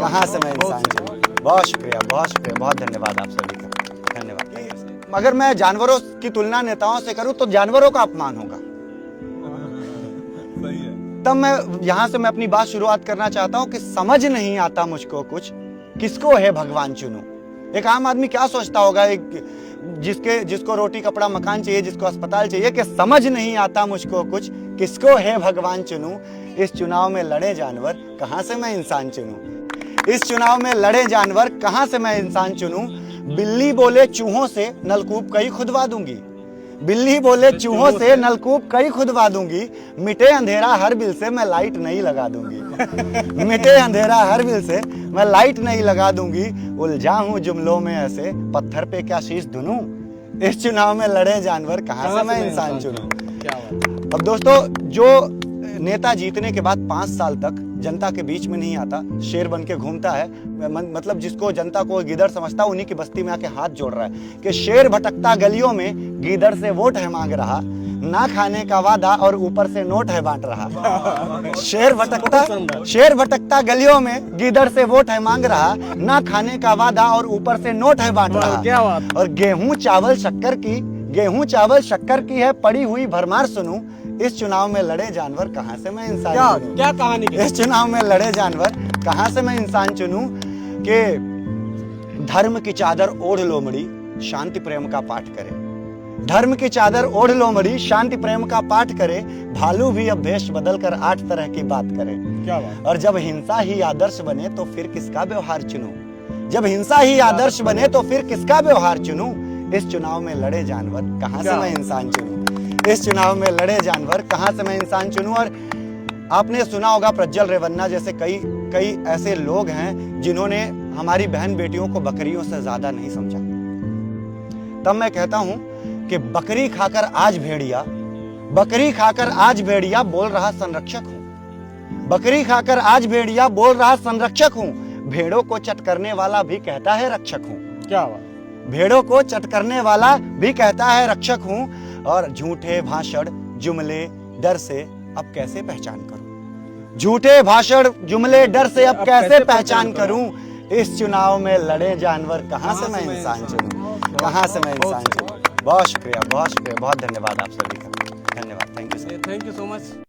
कहाँ से मैं इंसान चुनूं। बहुत शुक्रिया, बहुत धन्यवाद आप सभी का, धन्यवाद। अगर मैं जानवरों की तुलना नेताओं से करूं तो जानवरों का अपमान होगा। सही है। तब मैं यहां से मैं अपनी बात शुरुआत करना चाहता हूं कि समझ नहीं आता मुझको कुछ, किसको है भगवान चुनूं। एक आम आदमी क्या सोचता होगा, एक जिसको रोटी कपड़ा मकान चाहिए, जिसको अस्पताल चाहिए, कि समझ नहीं आता मुझको कुछ, किसको है भगवान चुनूं। इस चुनाव में लड़े जानवर, कहां से मैं इंसान चुनूं। इस चुनाव में लड़े जानवर, कहां से मैं इंसान चुनूं। बिल्ली बोले चूहों से नलकूप कई खुदवा दूंगी। बिल्ली बोले चूहों से नलकूप कई खुदवा दूंगी। मिटे अंधेरा हर बिल से मैं लाइट नहीं लगा दूंगी। मिटे अंधेरा हर बिल से मैं लाइट नहीं लगा दूंगी। उलझा हूं जुमलों में ऐसे, पत्थर पे क्या शीश धुनूं। इस चुनाव में लड़े जानवर, कहां से मैं इंसान चुनूं। अब दोस्तों, जो नेता जीतने के बाद 5 साल तक जनता के बीच में नहीं आता, शेर बन के घूमता है, मतलब जिसको जनता को गीदड़ समझता, उन्हीं की बस्ती में आके हाथ जोड़ रहा है कि शेर भटकता गलियों में गीदड़ से वोट है मांग रहा, ना खाने का वादा और ऊपर से नोट है बांट रहा। शेर भटकता गलियों में गीदड़ से वोट है मांग रहा, ना खाने का वादा और ऊपर से नोट है बांट रहा। क्या बात। और गेहूं चावल शक्कर की है पड़ी हुई भरमार सुनूं। इस चुनाव में लड़े जानवर, कहां से मैं इंसान चुनूं। क्या कहानी। इस चुनाव में लड़े जानवर, कहां से मैं इंसान चुनूं। कि धर्म की चादर ओढ़ लो मड़ी, शांति प्रेम का पाठ करे। धर्म की चादर ओढ़ लो मड़ी, शांति प्रेम का पाठ करे। भालू भी अब भेष बदल कर 8 तरह की बात करे। क्या बात। और जब हिंसा ही आदर्श बने तो फिर किसका व्यवहार चुनूं। जब हिंसा ही आदर्श बने तो फिर किसका व्यवहार चुनूं। इस चुनाव में लड़े जानवर, कहां से मैं इंसान चुनूं। इस चुनाव में लड़े जानवर, कहां से मैं इंसान चुनूं। और आपने सुना होगा प्रज्वल रेवन्ना जैसे कई ऐसे लोग हैं जिन्होंने हमारी बहन बेटियों को बकरियों से ज्यादा नहीं समझा। तब मैं कहता हूं कि बकरी खाकर आज भेड़िया बोल रहा संरक्षक हूं। बकरी खाकर आज भेड़िया बोल रहा संरक्षक हूं। भेड़ों को चट करने वाला भी कहता है रक्षक हूं। क्या बात। भेड़ों को चट करने वाला भी कहता है रक्षक हूं। और झूठे भाषण जुमले डर से अब कैसे पहचान करूं। झूठे भाषण जुमले डर से अब कैसे पहचान करूं। इस चुनाव में लड़े जानवर, कहां से मैं इंसान चुनूं। कहां से मैं इंसान चुनूं। बहुत शुक्रिया, बहुत धन्यवाद आप सभी का, धन्यवाद। Thank you so much.